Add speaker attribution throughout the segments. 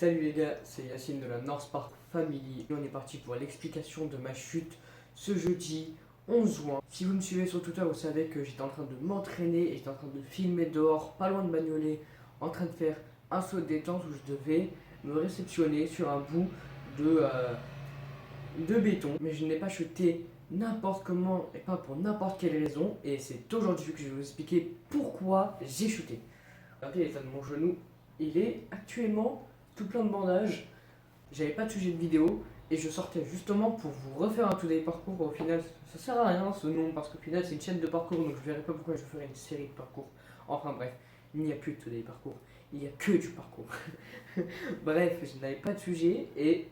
Speaker 1: Salut les gars, c'est Yacine de la North Park Family et on est parti pour l'explication de ma chute ce jeudi 11 juin. Si vous me suivez sur Twitter, vous savez que j'étais en train de m'entraîner et j'étais en train de filmer dehors, pas loin de Bagnolet, en train de faire un saut de détente où je devais me réceptionner sur un bout de béton. Mais je n'ai pas chuté n'importe comment et pas pour n'importe quelle raison, et c'est aujourd'hui que je vais vous expliquer pourquoi j'ai chuté. Regardez l'état de mon genou, il est actuellement tout plein de bandages. J'avais pas de sujet de vidéo et je sortais justement pour vous refaire un today parcours. Au final, ça sert à rien ce nom parce qu'au final, c'est une chaîne de parcours, donc je verrai pas pourquoi je ferai une série de parcours. Enfin bref, il n'y a plus de today parcours, il n'y a que du parcours. Bref, je n'avais pas de sujet et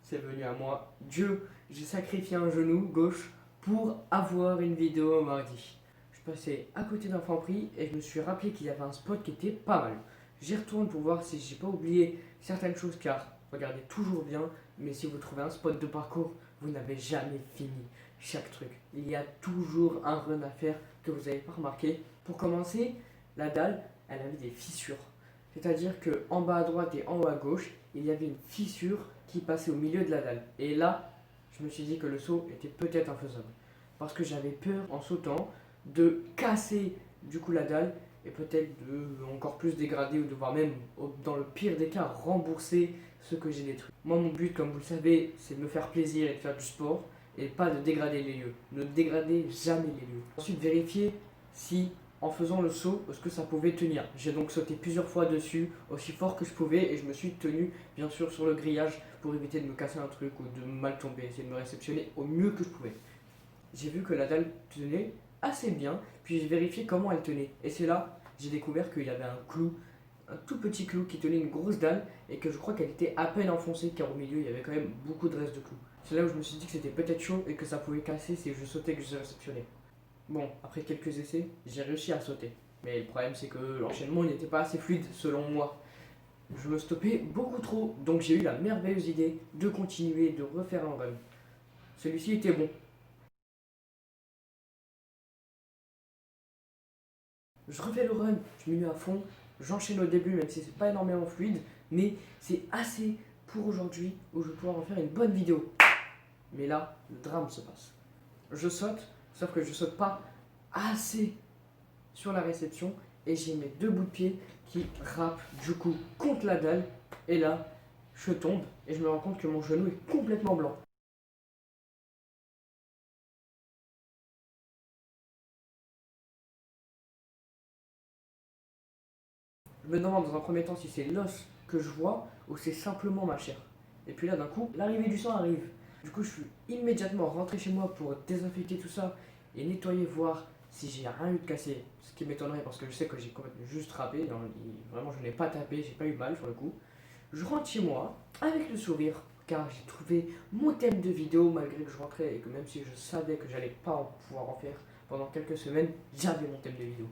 Speaker 1: c'est venu à moi. Dieu, j'ai sacrifié un genou gauche pour avoir une vidéo mardi. Je passais à côté d'un Franprix et je me suis rappelé qu'il y avait un spot qui était pas mal. J'y retourne pour voir si j'ai pas oublié certaines choses car regardez toujours bien, mais si vous trouvez un spot de parcours, vous n'avez jamais fini chaque truc. Il y a toujours un run à faire que vous n'avez pas remarqué. Pour commencer, la dalle, elle avait des fissures. C'est-à-dire que en bas à droite et en haut à gauche, il y avait une fissure qui passait au milieu de la dalle. Et là, je me suis dit que le saut était peut-être infaisable. Parce que j'avais peur en sautant de casser du coup la dalle et peut-être de encore plus dégrader ou de voir même, dans le pire des cas, rembourser ce que j'ai détruit. Moi, mon but, comme vous le savez, c'est de me faire plaisir et de faire du sport et pas de dégrader les lieux. Ne dégradez jamais les lieux. Ensuite, vérifiez si, en faisant le saut, est-ce que ça pouvait tenir. J'ai donc sauté plusieurs fois dessus, aussi fort que je pouvais, et je me suis tenu, bien sûr, sur le grillage pour éviter de me casser un truc ou de mal tomber, essayer de me réceptionner au mieux que je pouvais. J'ai vu que la dalle tenait assez bien, puis j'ai vérifié comment elle tenait. Et c'est là, j'ai découvert qu'il y avait un clou, un tout petit clou qui tenait une grosse dalle, et que je crois qu'elle était à peine enfoncée, car au milieu, il y avait quand même beaucoup de restes de clous. C'est là où je me suis dit que c'était peut-être chaud et que ça pouvait casser si je sautais, que je réceptionnais. Bon, après quelques essais, j'ai réussi à sauter. Mais le problème, c'est que l'enchaînement n'était pas assez fluide selon moi. Je me stoppais beaucoup trop, donc j'ai eu la merveilleuse idée de continuer, de refaire un run. Celui-ci était bon. Je refais le run, je me mets à fond, j'enchaîne au début même si c'est pas énormément fluide, mais c'est assez pour aujourd'hui où je vais pouvoir en faire une bonne vidéo. Mais là, le drame se passe. Je saute, sauf que je saute pas assez sur la réception et j'ai mes deux bouts de pied qui râpent du coup contre la dalle et là, je tombe et je me rends compte que mon genou est complètement blanc. Je me demande dans un premier temps si c'est l'os que je vois ou c'est simplement ma chair. Et puis là, d'un coup, l'arrivée du sang arrive. Du coup, je suis immédiatement rentré chez moi pour désinfecter tout ça et nettoyer, voir si j'ai rien eu de cassé. Ce qui m'étonnerait parce que je sais que j'ai complètement juste râpé. Vraiment, je n'ai pas tapé, j'ai pas eu mal sur le coup. Je rentre chez moi avec le sourire car j'ai trouvé mon thème de vidéo malgré que je rentrais et que même si je savais que j'allais pas pouvoir en faire pendant quelques semaines, j'avais mon thème de vidéo.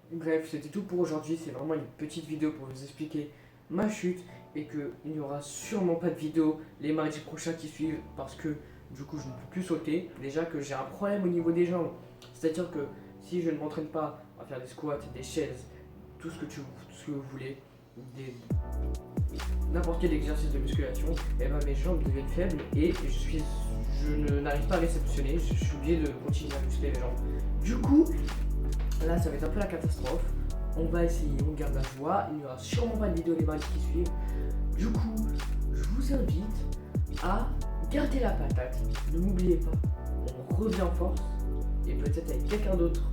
Speaker 1: Bref, c'était tout pour aujourd'hui. C'est vraiment une petite vidéo pour vous expliquer ma chute et qu'il n'y aura sûrement pas de vidéo les mardis prochains qui suivent parce que du coup je ne peux plus sauter. Déjà que j'ai un problème au niveau des jambes. C'est-à-dire que si je ne m'entraîne pas à faire des squats, des chaises, tout ce que vous voulez, n'importe quel exercice de musculation, et ben mes jambes deviennent faibles et je n'arrive pas à réceptionner. Je suis obligé de continuer à muscler les jambes. Du coup, là, ça va être un peu la catastrophe. On va essayer, on garde la joie. Il n'y aura sûrement pas de vidéo les mardis qui suivent. Du coup, je vous invite à garder la patate. Ne m'oubliez pas, on revient en force et peut-être avec quelqu'un d'autre